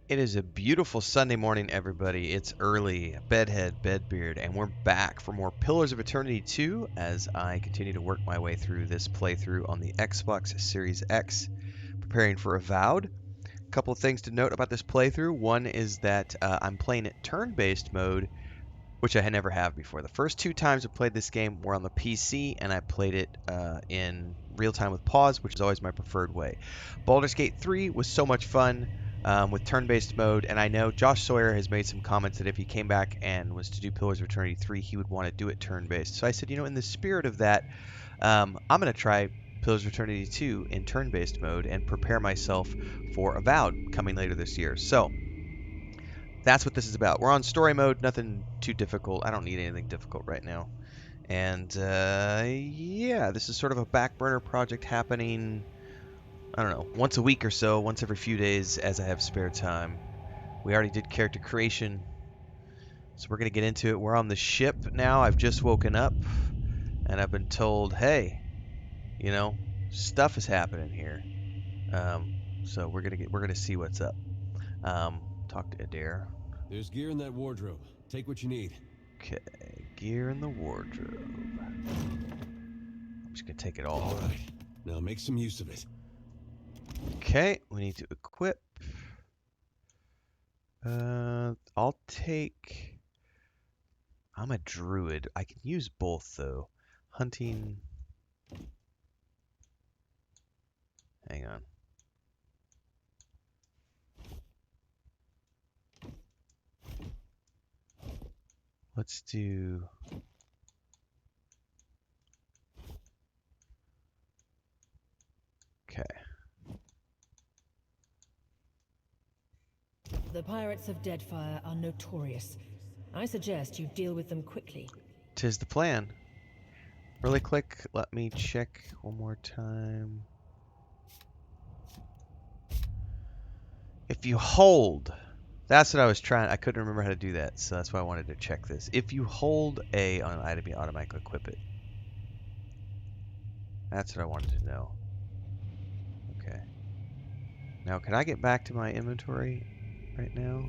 It is a beautiful Sunday morning, everybody. It's early, bedhead, bedbeard, and we're back for more Pillars of Eternity 2 as I continue to work my way through this playthrough on the Xbox Series X, preparing for Avowed. A couple of things to note about this playthrough. One is that I'm playing it turn-based mode, which I never have before. The first two times I played this game were on the PC, and I played it in real time with pause, which is always my preferred way. Baldur's Gate 3 was so much fun with turn-based mode, and I know Josh Sawyer has made some comments that if he came back and was to do Pillars of Eternity 3, he would want to do it turn-based. So I said, in the spirit of that, I'm going to try Pillars of Eternity 2 in turn-based mode and prepare myself for Avowed coming later this year. So that's what this is about. We're on story mode, nothing too difficult. I don't need anything difficult right now. And yeah, this is sort of a back burner project happening, I don't know, once a week or so, once every few days as I have spare time. We already did character creation, so we're going to get into it. We're on the ship now. I've just woken up, and I've been told, hey, stuff is happening here. So we're gonna see what's up. Talk to Adair. There's gear in that wardrobe. Take what you need. Okay, gear in the wardrobe. I'm just gonna take it all. All right, now make some use of it. Okay, we need to equip. I'll take. I'm a druid. I can use both though. Hunting. Hang on. Let's do. Okay. The pirates of Deadfire are notorious. I suggest you deal with them quickly. 'Tis the plan. Really quick, let me check one more time. If you hold, that's what I was trying. I couldn't remember how to do that, so that's why I wanted to check this. If you hold A on an item, you automatically equip it. That's what I wanted to know. Okay. Now, can I get back to my inventory right now?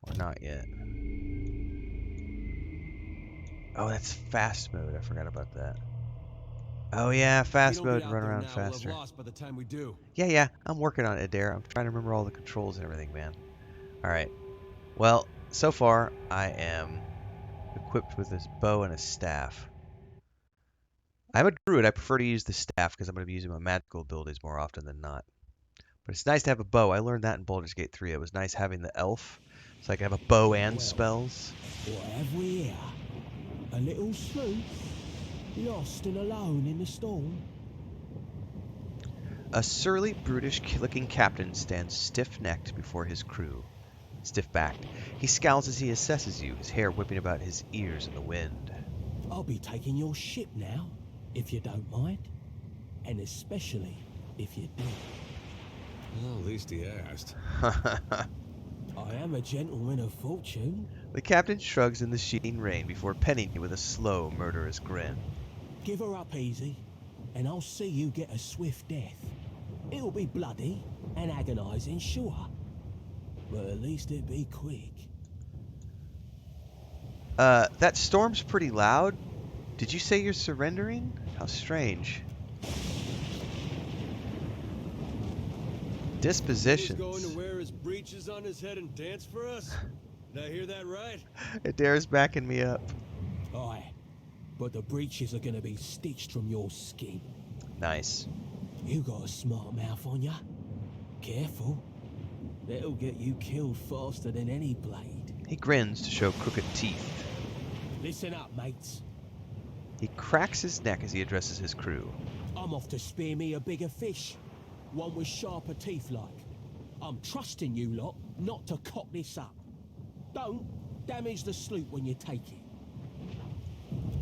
Or not yet? Oh, that's fast mode. I forgot about that. Oh yeah, fast mode, run around faster. Lost by the time we do. Yeah, I'm working on it, Adair. I'm trying to remember all the controls and everything, man. Alright. Well, so far, I am equipped with this bow and a staff. I'm a druid. I prefer to use the staff because I'm going to be using my magical abilities more often than not. But it's nice to have a bow. I learned that in Baldur's Gate 3. It was nice having the elf, so I can have a bow and spells. What have we here? A little sloop? Lost and alone in the storm? A surly, brutish-looking captain stands stiff-necked before his crew. Stiff-backed. He scowls as he assesses you, his hair whipping about his ears in the wind. I'll be taking your ship now, if you don't mind. And especially if you do. Well, at least he asked. I am a gentleman of fortune. The captain shrugs in the sheeting rain before penning you with a slow, murderous grin. Give her up easy, and I'll see you get a swift death. It'll be bloody and agonizing, sure. But at least it'll be quick. That storm's pretty loud. Did you say you're surrendering? How strange. Dispositions. He's going to wear his breeches on his head and dance for us? Did I hear that right? Adair's backing me up. Aye, but the breeches are gonna be stitched from your skin. Nice. You got a smart mouth on ya. Careful. That'll get you killed faster than any blade. He grins to show crooked teeth. Listen up, mates. He cracks his neck as he addresses his crew. I'm off to spear me a bigger fish. One with sharper teeth like. I'm trusting you lot not to cock this up. Don't damage the sloop when you take it.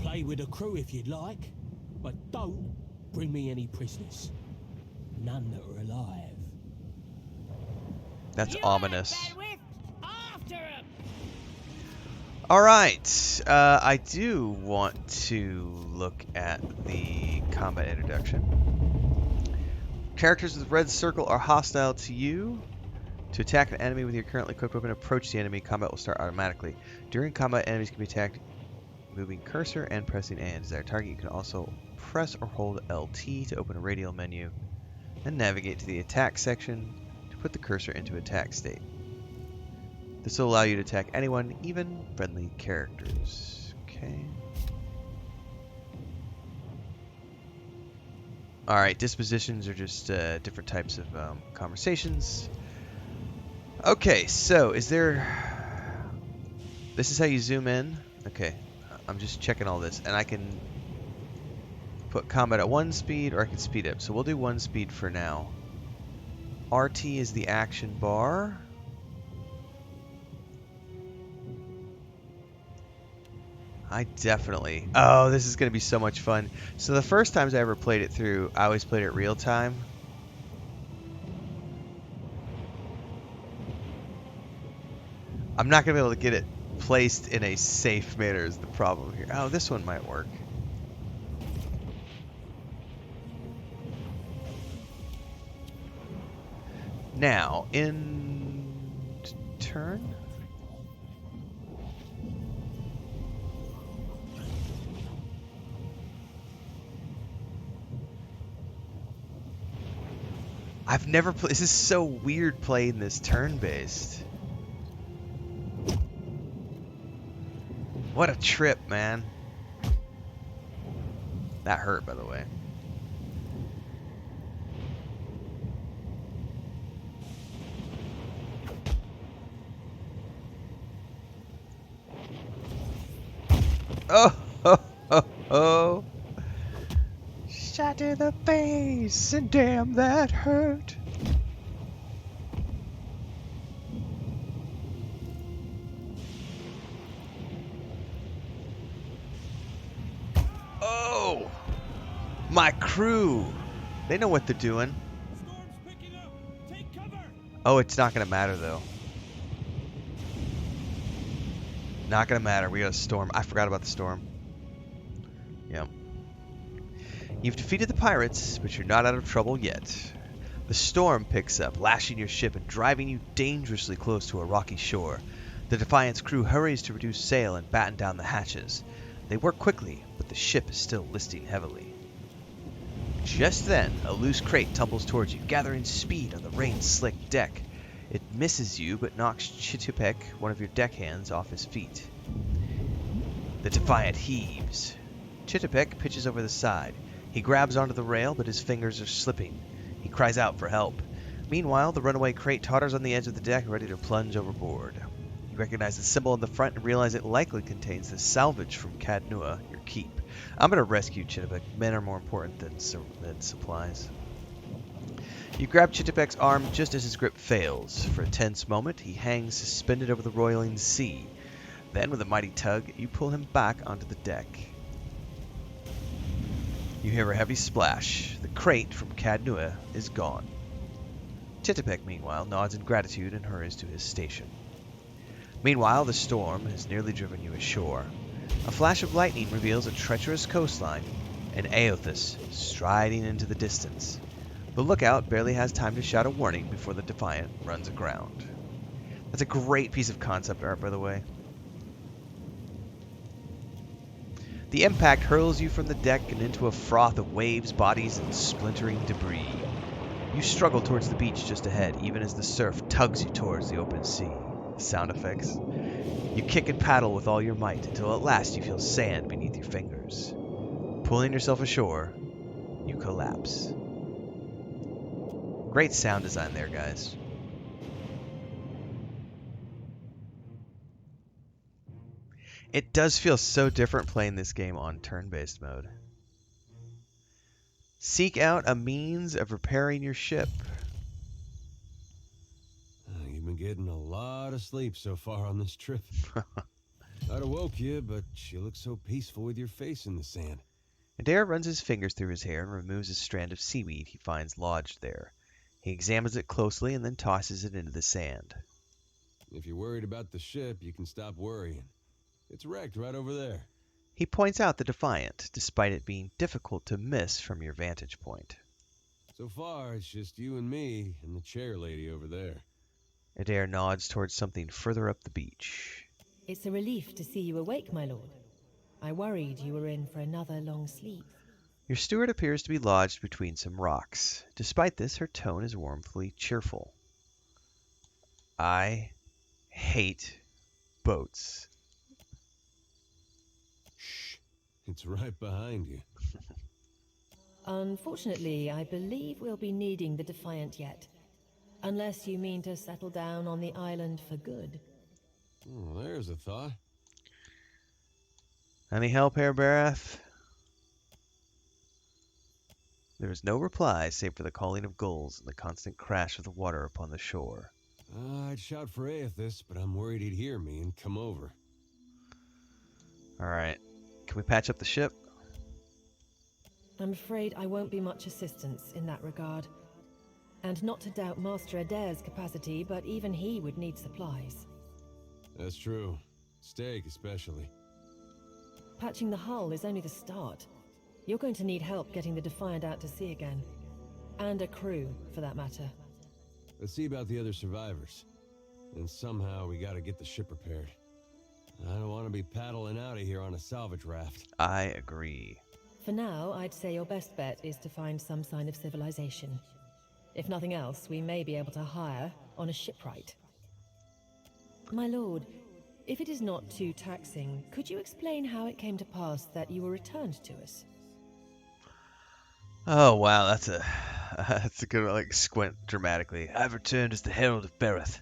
Play with the crew if you'd like, but don't bring me any prisoners. None that are alive. That's ominous. After him! Alright, I do want to look at the combat introduction. Characters with red circle are hostile to you. To attack an enemy with your currently equipped weapon, approach the enemy. Combat will start automatically. During combat, enemies can be attacked moving cursor and pressing A and desired target. You can also press or hold LT to open a radial menu and navigate to the attack section to put the cursor into attack state. This will allow you to attack anyone, even friendly characters. Okay. Alright, dispositions are just different types of conversations. Okay, so is there... This is how you zoom in. Okay, I'm just checking all this. And I can put combat at 1 speed, or I can speed up. So we'll do 1 speed for now. RT is the action bar. I definitely... Oh, this is going to be so much fun. So the first times I ever played it through, I always played it real time. I'm not going to be able to get it placed in a safe manner is the problem here. Oh, this one might work. Now, in turn... I've never played... This is so weird playing this turn-based. What a trip, man. That hurt, by the way. Oh, ho, ho, ho. Shot to the face, and damn, that hurt. Oh, my crew. They know what they're doing. Storm's picking up. Take cover. Oh, it's not going to matter, though. Not going to matter. We got a storm. I forgot about the storm. Yep. You've defeated the pirates, but you're not out of trouble yet. The storm picks up, lashing your ship and driving you dangerously close to a rocky shore. The Defiant's crew hurries to reduce sail and batten down the hatches. They work quickly, but the ship is still listing heavily. Just then, a loose crate tumbles towards you, gathering speed on the rain-slicked deck. It misses you, but knocks Chitupek, one of your deckhands, off his feet. The Defiant heaves. Chitupek pitches over the side. He grabs onto the rail, but his fingers are slipping. He cries out for help. Meanwhile, the runaway crate totters on the edge of the deck, ready to plunge overboard. You recognize the symbol on the front and realize it likely contains the salvage from Cadnua, your keep. I'm going to rescue Chitupek. Men are more important than supplies. You grab Chitupek's arm just as his grip fails. For a tense moment, he hangs suspended over the roiling sea. Then, with a mighty tug, you pull him back onto the deck. You hear a heavy splash. The crate from Cadnua is gone. Chitupek, meanwhile, nods in gratitude and hurries to his station. Meanwhile, the storm has nearly driven you ashore. A flash of lightning reveals a treacherous coastline and Aothus striding into the distance. The lookout barely has time to shout a warning before the Defiant runs aground. That's a great piece of concept art, by the way. The impact hurls you from the deck and into a froth of waves, bodies, and splintering debris. You struggle towards the beach just ahead, even as the surf tugs you towards the open sea. Sound effects. You kick and paddle with all your might until at last you feel sand beneath your fingers. Pulling yourself ashore, you collapse. Great sound design there, guys. It does feel so different playing this game on turn-based mode. Seek out a means of repairing your ship. You've been getting a lot of sleep so far on this trip. I'd have woke you, but you look so peaceful with your face in the sand. Adair runs his fingers through his hair and removes a strand of seaweed he finds lodged there. He examines it closely and then tosses it into the sand. If you're worried about the ship, you can stop worrying. It's wrecked right over there. He points out the Defiant, despite it being difficult to miss from your vantage point. So far, it's just you and me and the chair lady over there. Adair nods towards something further up the beach. It's a relief to see you awake, my lord. I worried you were in for another long sleep. Your steward appears to be lodged between some rocks. Despite this, her tone is warmly cheerful. I hate boats. Shh. It's right behind you. Unfortunately, I believe we'll be needing the Defiant yet. Unless you mean to settle down on the island for good. Oh, there's a thought. Any help, Herr Barath? There is no reply save for the calling of gulls and the constant crash of the water upon the shore. I'd shout for Aethys, but I'm worried he'd hear me and come over. Alright. Can we patch up the ship? I'm afraid I won't be much assistance in that regard. And not to doubt Master Adair's capacity, but even he would need supplies. That's true. Steak, especially. Patching the hull is only the start. You're going to need help getting the Defiant out to sea again. And a crew, for that matter. Let's see about the other survivors. And somehow we gotta get the ship repaired. I don't want to be paddling out of here on a salvage raft. I agree. For now, I'd say your best bet is to find some sign of civilization. If nothing else, we may be able to hire on a shipwright. My lord, if it is not too taxing, could you explain how it came to pass that you were returned to us? Oh wow, that's a good one. Like squint dramatically. I've returned as the Herald of Barath.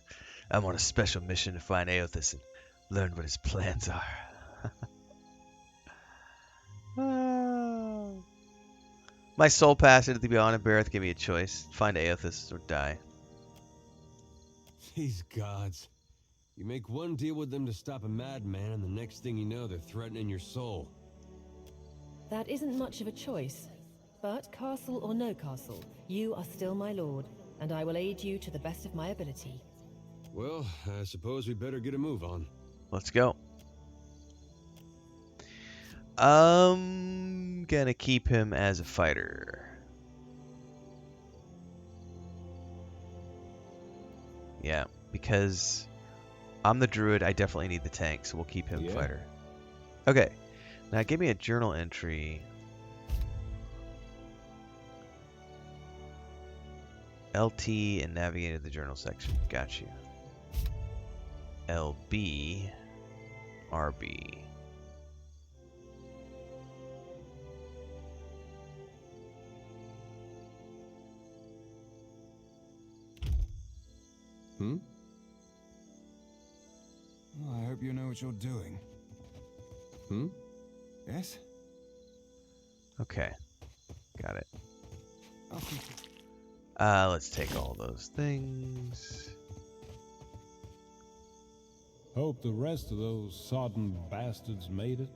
I'm on a special mission to find Aethys and learn what his plans are. My soul passed into the Beyond, and Barath gave me a choice: find Aethys or die. These gods. You make one deal with them to stop a madman, and the next thing you know, they're threatening your soul. That isn't much of a choice. But castle or no castle, you are still my lord, and I will aid you to the best of my ability. Well, I suppose we better get a move on. Let's go. I'm gonna keep him as a fighter. Yeah, because I'm the druid, I definitely need the tank, so we'll keep him fighter. Okay, now give me a journal entry. LT and navigated the journal section. Got you. LB, RB. Hmm? Well, I hope you know what you're doing. Hmm? Yes? Okay. Got it. I'll think. Let's take all those things. Hope the rest of those sodden bastards made it.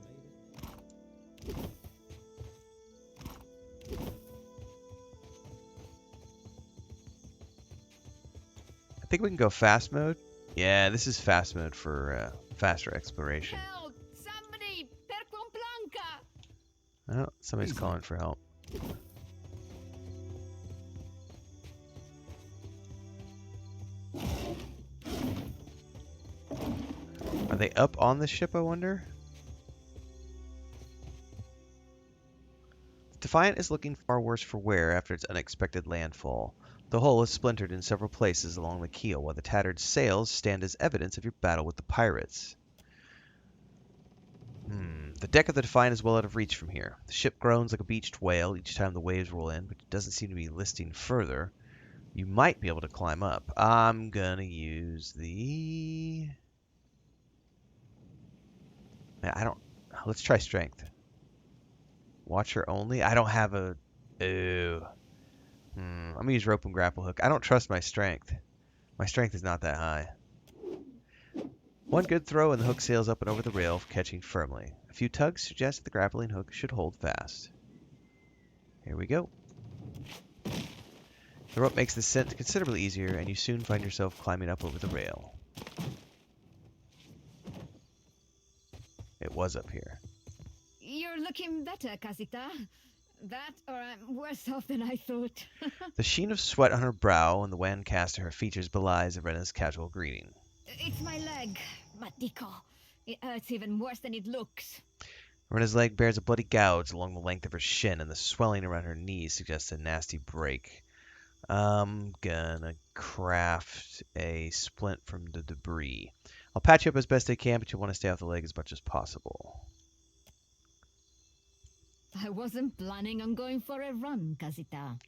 I think we can go fast mode. Yeah, this is fast mode for faster exploration. Help! Somebody! Per con planca! Oh, somebody's calling for help. Are they up on the ship, I wonder? Defiant is looking far worse for wear after its unexpected landfall. The hull is splintered in several places along the keel, while the tattered sails stand as evidence of your battle with the pirates. The deck of the Defiant is well out of reach from here. The ship groans like a beached whale each time the waves roll in, but it doesn't seem to be listing further. You might be able to climb up. I'm gonna use the... I don't... Let's try strength. Watcher only? I don't have a... Ooh. I'm gonna use rope and grapple hook. I don't trust my strength. My strength is not that high. One good throw and the hook sails up and over the rail, catching firmly. A few tugs suggest the grappling hook should hold fast. Here we go. The rope makes the descent considerably easier, and you soon find yourself climbing up over the rail. It was up here. You're looking better, Casita. That, or I'm worse off than I thought. The sheen of sweat on her brow and the wan cast of her features belies Irena's casual greeting. It's my leg, Matiko. It hurts even worse than it looks. Irena's leg bears a bloody gouge along the length of her shin, and the swelling around her knees suggests a nasty break. I'm gonna craft a splint from the debris. I'll patch you up as best I can, but you'll want to stay off the leg as much as possible. I wasn't planning on going for a run, Casita.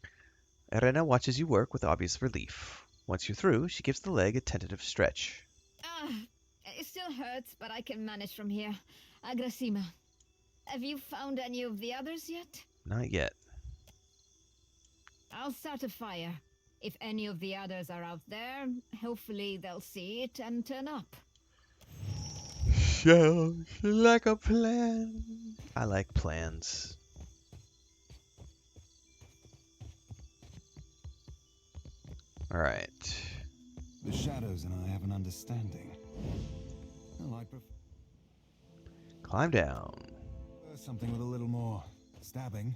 Irena watches you work with obvious relief. Once you're through, she gives the leg a tentative stretch. It still hurts, but I can manage from here. Agrasima. Have you found any of the others yet? Not yet. I'll start a fire. If any of the others are out there, hopefully they'll see it and turn up. Sounds like a plan. I like plans. Alright. The shadows and I have an understanding. Well, I prefer Climb down. something with a little more stabbing.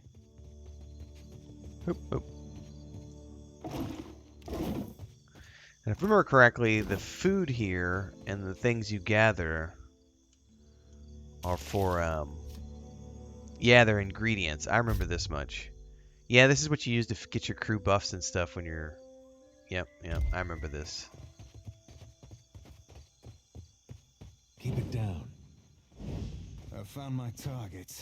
Oop, oop. And if I remember correctly, the food here and the things you gather are for, yeah, they're ingredients. I remember this much. Yeah, this is what you use to get your crew buffs and stuff when you're... Yep, I remember this. Keep it down. I found my target.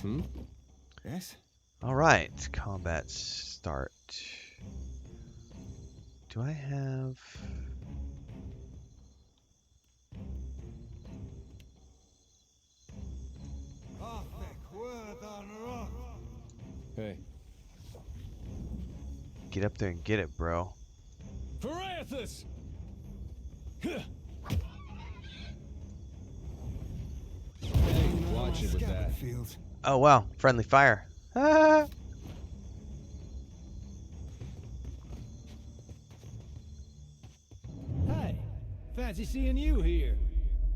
Yes? Alright, combat start. Do I have... Hey. Get up there and get it, bro. Parathis! Hey, watch it with that. Field. Oh, wow. Friendly fire. Ah! Hey, fancy seeing you here.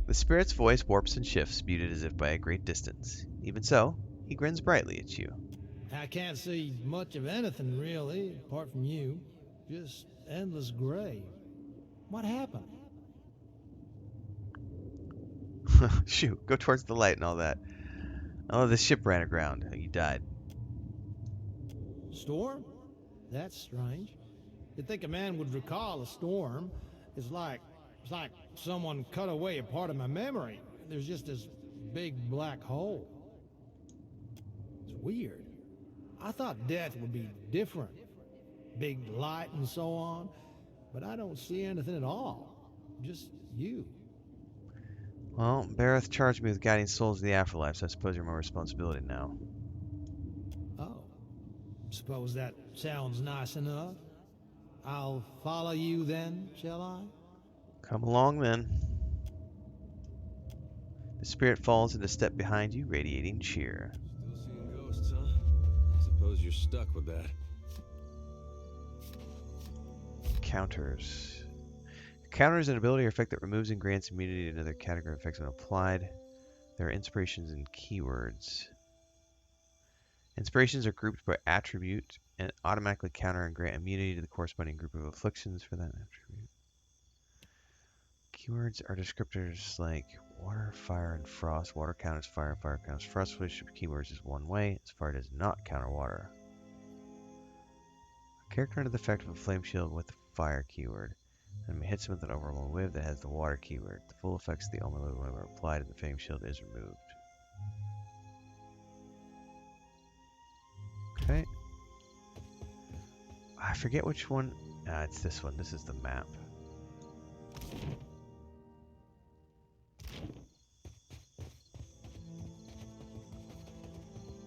The spirit's voice warps and shifts, muted as if by a great distance. Even so, he grins brightly at you. I can't see much of anything, really, apart from you. Just endless gray. What happened? Shoot, go towards the light and all that. Oh, the ship ran aground. You died. Storm? That's strange. You'd think a man would recall a storm. It's like someone cut away a part of my memory. There's just this big black hole. It's weird. I thought death would be different. Big light and so on. But I don't see anything at all. Just you. Well, Bareth charged me with guiding souls to the afterlife, so I suppose you're my responsibility now. Oh. Suppose that sounds nice enough. I'll follow you then, shall I? Come along then. The spirit falls into step behind you, radiating cheer. Still seeing ghosts, huh? I suppose you're stuck with that. Counters. Counters an ability or effect that removes and grants immunity to another category of effects when applied. There are inspirations and keywords. Inspirations are grouped by attribute and automatically counter and grant immunity to the corresponding group of afflictions for that attribute. Keywords are descriptors like water, fire, and frost. Water counters fire, fire counters frost. Switch of keywords is one way, as fire does not counter water. A character under the effect of a flame shield with the fire keyword. Enemy hits him with an overwhelming wave that has the water keyword. The full effects of the overwhelming wave are applied and the flame shield is removed. Okay. I forget which one. It's this one. This is the map.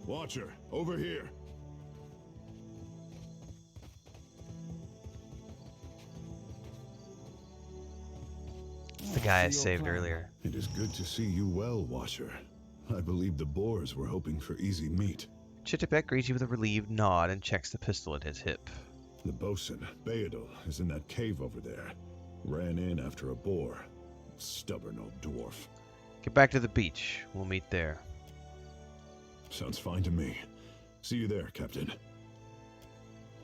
Watcher, over here. It's the guy I saved earlier. It is good to see you well, Watcher. I believe the Boers were hoping for easy meat. Chittipek greets you with a relieved nod and checks the pistol at his hip. The bosun, Beadle, is in that cave over there. Ran in after a boar. Stubborn old dwarf. Get back to the beach. We'll meet there. Sounds fine to me. See you there, Captain.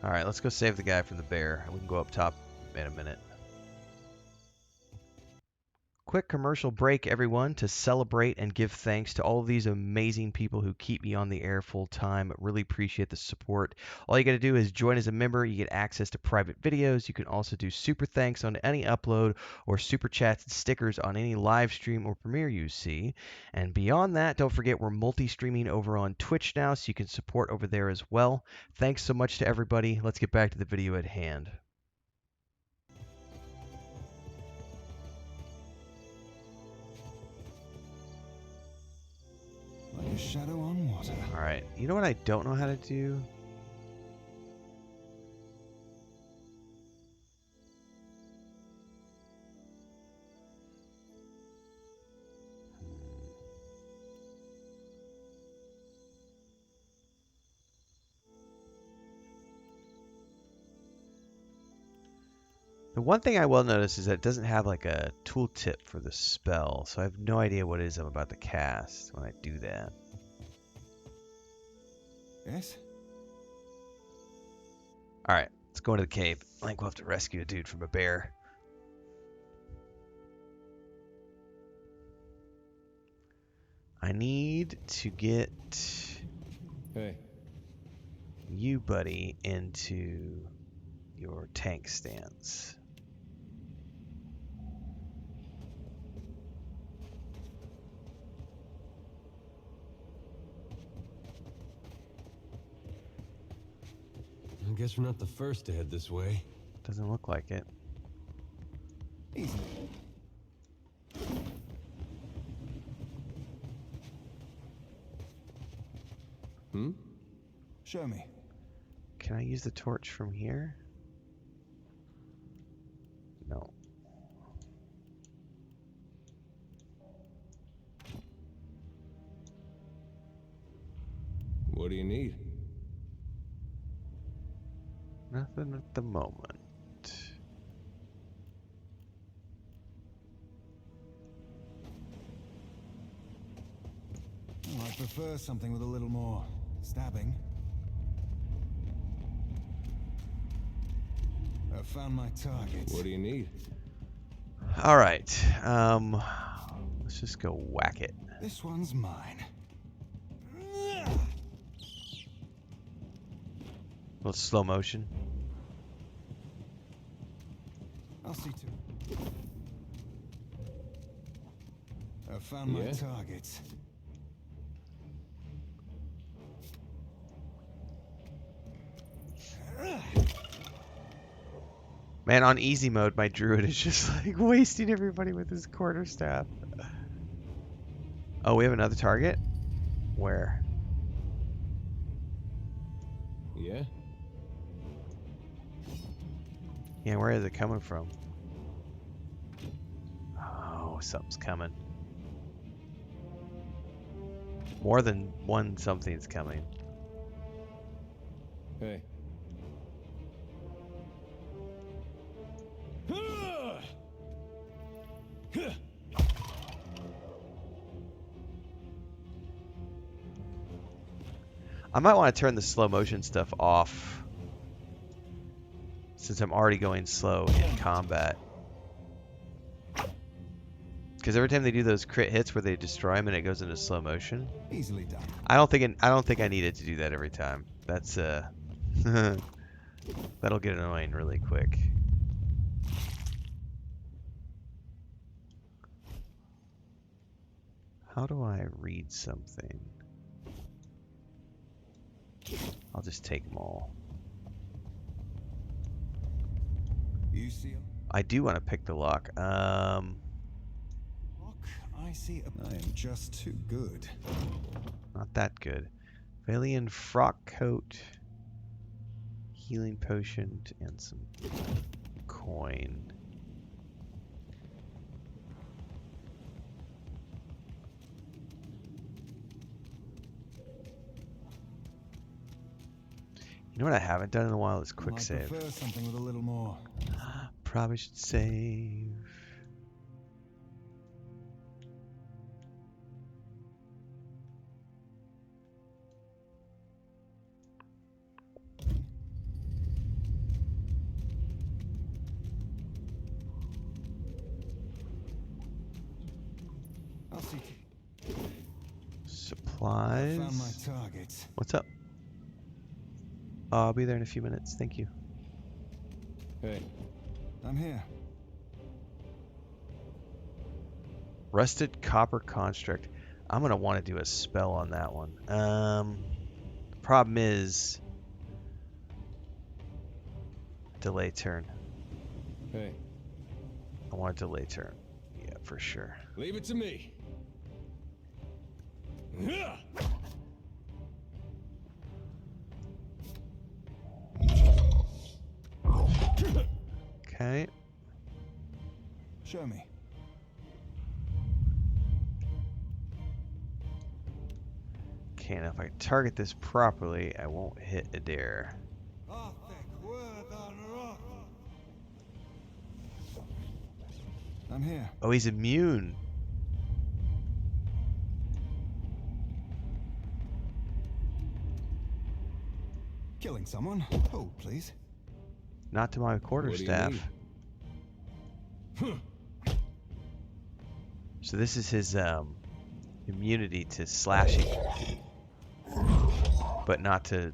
Alright, let's go save the guy from the bear. We can go up top in a minute. Quick commercial break, everyone, to celebrate and give thanks to all of these amazing people who keep me on the air full time. Really appreciate the support. All you got to do is join as a member. You get access to private videos. You can also do super thanks on any upload or super chats and stickers on any live stream or premiere you see. And beyond that, don't forget we're multi-streaming over on Twitch now, so you can support over there as well. Thanks so much to everybody. Let's get back to the video at hand. Like a shadow on water. Alright, you know what I don't know how to do? The one thing I will notice is that it doesn't have like a tooltip for the spell, so I have no idea what it is I'm about to cast when I do that. Yes? Alright, let's go into the cave. I think we'll have to rescue a dude from a bear. I need to get you, buddy, into your tank stance. I guess we're not the first to head this way. Doesn't look like it. Easy. Show me. Can I use the torch from here? No. What do you need? Nothing at the moment. Oh, I prefer something with a little more stabbing. I found my target. What do you need? All right. Let's just go whack it. This one's mine. A little slow motion. I'll see to it. I found my target. Man, on easy mode, my druid is just like wasting everybody with his quarterstaff. Oh, we have another target? Where? Yeah? Yeah, where is it coming from? Oh, something's coming. More than one something's coming. Hey. I might want to turn the slow motion stuff off since I'm already going slow in combat. Because every time they do those crit hits where they destroy him and it goes into slow motion, Easily done. I don't think I needed to do that every time. That's that'll get annoying really quick. How do I read something? I'll just take them all. You see him? I do want to pick the lock. Look, I see I am just too good. Not that good. Valian frock coat, healing potion, and some coin. You know what I haven't done in a while is quick I save. prefer something with a little more. Probably should save. I'll see. Supplies. I found my targets. What's up? Oh, I'll be there in a few minutes. Thank you. Hey. I'm here. Rusted copper construct. I'm gonna want to do a spell on that one. The problem is delay turn. Hey. I want to delay turn. Yeah, for sure. Leave it to me. Okay. Show me. Okay, now if I target this properly, I won't hit Adair. I'm here. Oh, he's immune. Killing someone? Hold, please. Not to my quarterstaff. So this is his immunity to slashing, but not to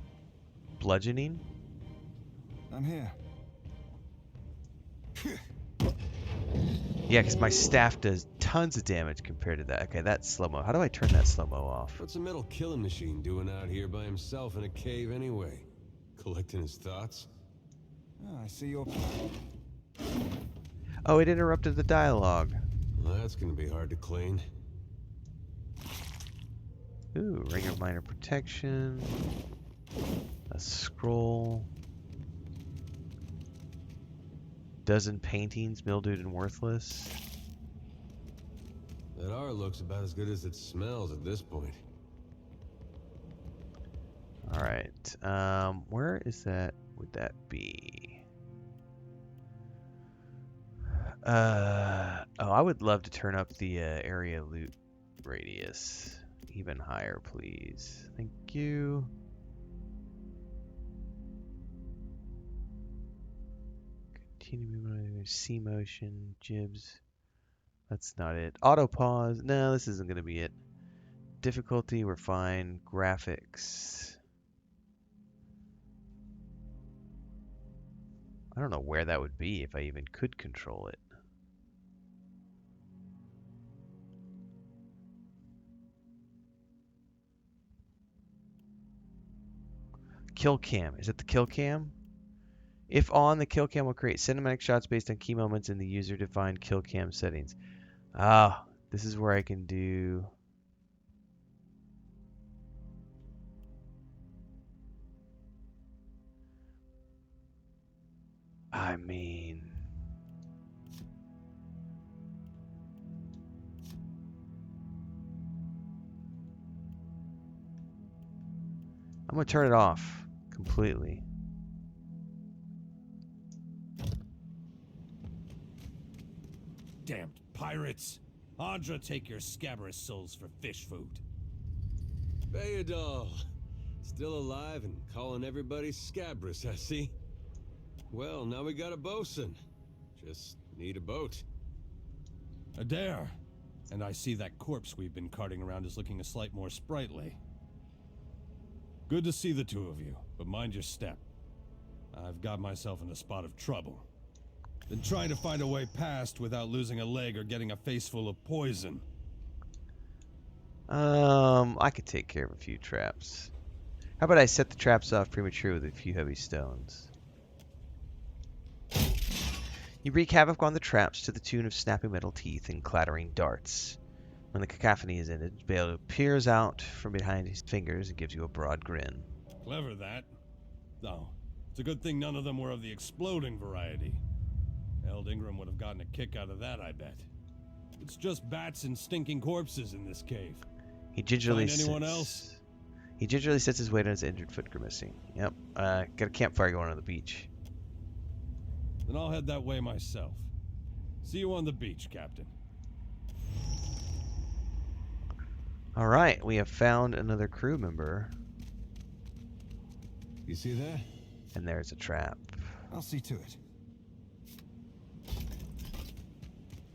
bludgeoning. I'm here. Yeah, because my staff does tons of damage compared to that. Okay, that's slow-mo. How do I turn that slow-mo off? What's a metal killing machine doing out here by himself in a cave anyway? Collecting his thoughts? Oh, I see your... Oh, it interrupted the dialogue. Well, that's gonna be hard to clean. Ooh, ring of minor protection. A scroll. Dozen paintings, mildewed and worthless. That art looks about as good as it smells at this point. Alright, where is that? Would that be? Oh, I would love to turn up the area loot radius even higher, please. Thank you. Continue moving, C motion, jibs. That's not it. Auto pause. No, this isn't going to be it. Difficulty, we're fine. Graphics. I don't know where that would be if I even could control it. Kill cam. Is it the kill cam? If on, the kill cam will create cinematic shots based on key moments in the user-defined kill cam settings. Ah, this is where I can do... I mean... I'm gonna turn it off completely. Damned pirates! Andra, take your scabrous souls for fish food. Bayadol, still alive and calling everybody scabrous, I see. Well, now we got a bosun. Just need a boat. Adair! And I see that corpse we've been carting around is looking a slight more sprightly. Good to see the two of you, but mind your step. I've got myself in a spot of trouble. Been trying to find a way past without losing a leg or getting a face full of poison. I could take care of a few traps. How about I set the traps off prematurely with a few heavy stones? You wreak havoc on the traps to the tune of snapping metal teeth and clattering darts. When the cacophony is ended, Bale peers out from behind his fingers and gives you a broad grin. Clever, that. Though, it's a good thing none of them were of the exploding variety. Eld Ingram would have gotten a kick out of that, I bet. It's just bats and stinking corpses in this cave. He gingerly Find anyone else? He gingerly sets his weight on his injured foot, grimacing. Yep, got a campfire going on the beach. Then I'll head that way myself. See you on the beach, Captain. Alright, we have found another crew member. You see that? And there's a trap. I'll see to it.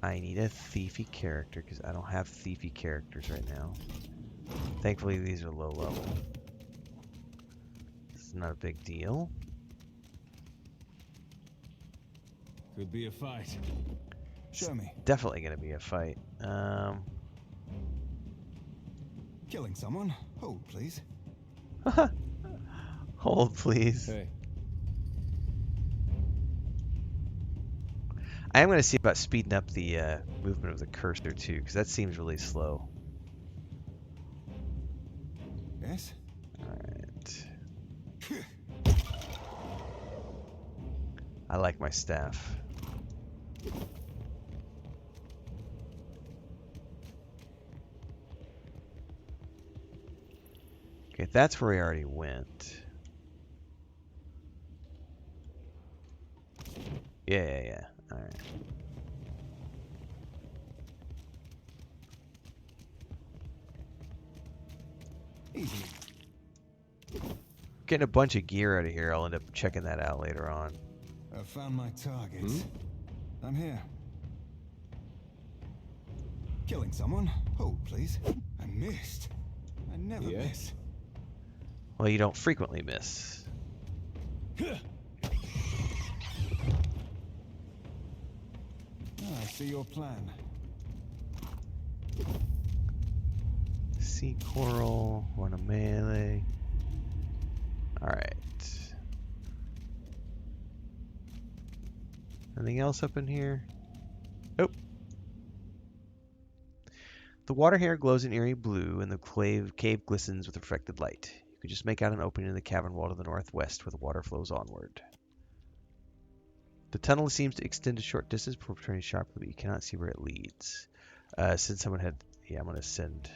I need a thiefy character because I don't have thiefy characters right now. Thankfully, these are low level. It's not a big deal. Could be a fight. Show me. Definitely going to be a fight. Killing someone? Hold, please. Hold, please. Hey. I am going to see about speeding up the movement of the cursor too, because that seems really slow. Yes? Alright. I like my staff. Okay, that's where we already went. Yeah. Alright. Easy. Getting a bunch of gear out of here. I'll end up checking that out later on. I found my target. I'm here. Killing someone? Hold, please. I missed. I never miss. Well, you don't frequently miss. I see your plan. Sea coral, run a melee. Alright. Anything else up in here? Nope. The water here glows an eerie blue, and the cave glistens with reflected light. You can just make out an opening in the cavern wall to the northwest where the water flows onward. The tunnel seems to extend a short distance before turning sharply, but you cannot see where it leads. Since someone had... Yeah, I'm going to send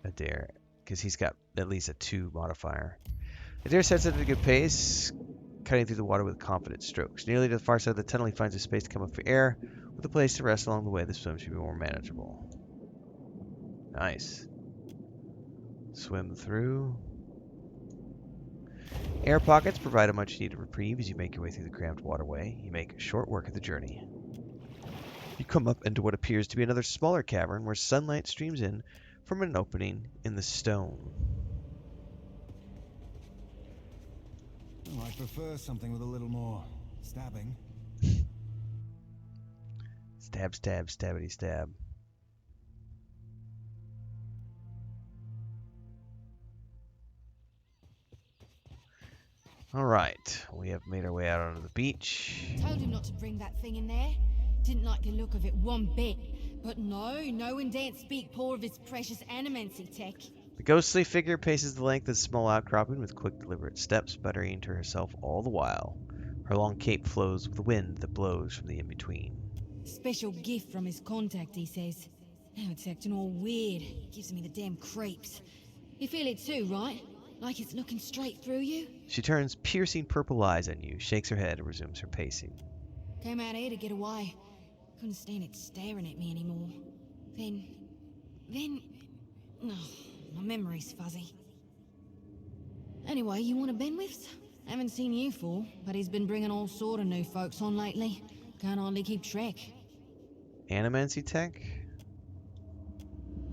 Adair, because he's got at least a 2 modifier. Adair sets at a good pace, cutting through the water with confident strokes. Nearly to the far side of the tunnel, he finds a space to come up for air. With a place to rest along the way, the swim should be more manageable. Nice. Swim through. Air pockets provide a much needed reprieve as you make your way through the cramped waterway. You make short work of the journey. You come up into what appears to be another smaller cavern where sunlight streams in from an opening in the stone. Oh, I prefer something with a little more stabbing. Stab, stab, stabbity, stab. Alright, we have made our way out onto the beach. Told him not to bring that thing in there. Didn't like the look of it one bit. But no one daren't speak poor of his precious animancy tech. The ghostly figure paces the length of the small outcropping with quick, deliberate steps, muttering to herself all the while. Her long cape flows with the wind that blows from the in-between. Special gift from his contact, he says. Now it's acting all weird. Gives me the damn creeps. You feel it too, right? Like it's looking straight through you? She turns piercing purple eyes on you, shakes her head, and resumes her pacing. Came out here to get away. Couldn't stand it staring at me anymore. Then... Oh, my memory's fuzzy. Anyway, you want a Benwith's? Haven't seen you for, but he's been bringing all sort of new folks on lately. Can't hardly keep track. Animancy tech?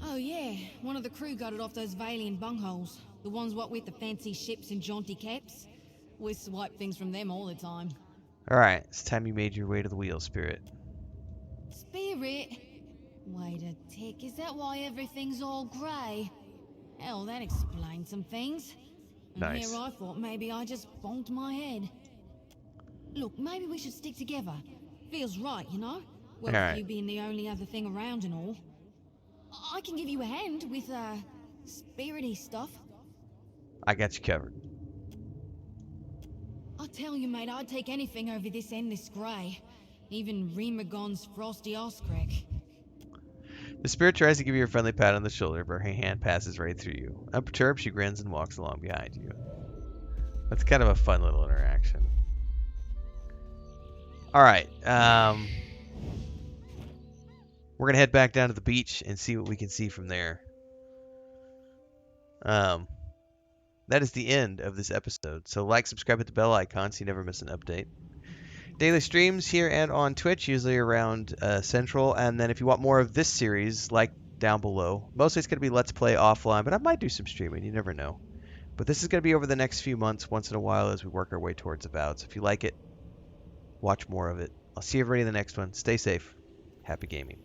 Oh yeah, one of the crew got it off those Valian bungholes. The ones what with the fancy ships and jaunty caps. We swipe things from them all the time. Alright, it's time you made your way to the wheel, Spirit. Spirit? Wait a tick, is that why everything's all grey? Hell, that explains some things. And Nice. here I thought maybe I just bonked my head. Look, maybe we should stick together. Feels right, you know? Well, Alright. you being the only other thing around and all. I can give you a hand with, spirity stuff. I got you covered. I tell you, mate, I'd take anything over this endless grey. Even Remagon's frosty arse crack. The spirit tries to give you a friendly pat on the shoulder, but her hand passes right through you. Unperturbed, she grins and walks along behind you. That's kind of a fun little interaction. Alright, we're gonna head back down to the beach and see what we can see from there. That is the end of this episode. So like, subscribe, hit the bell icon so you never miss an update. Daily streams here and on Twitch, usually around Central. And then if you want more of this series, like down below. Mostly it's going to be Let's Play offline, but I might do some streaming. You never know. But this is going to be over the next few months, once in a while, as we work our way towards Avowed. So if you like it, watch more of it. I'll see everybody in the next one. Stay safe. Happy gaming.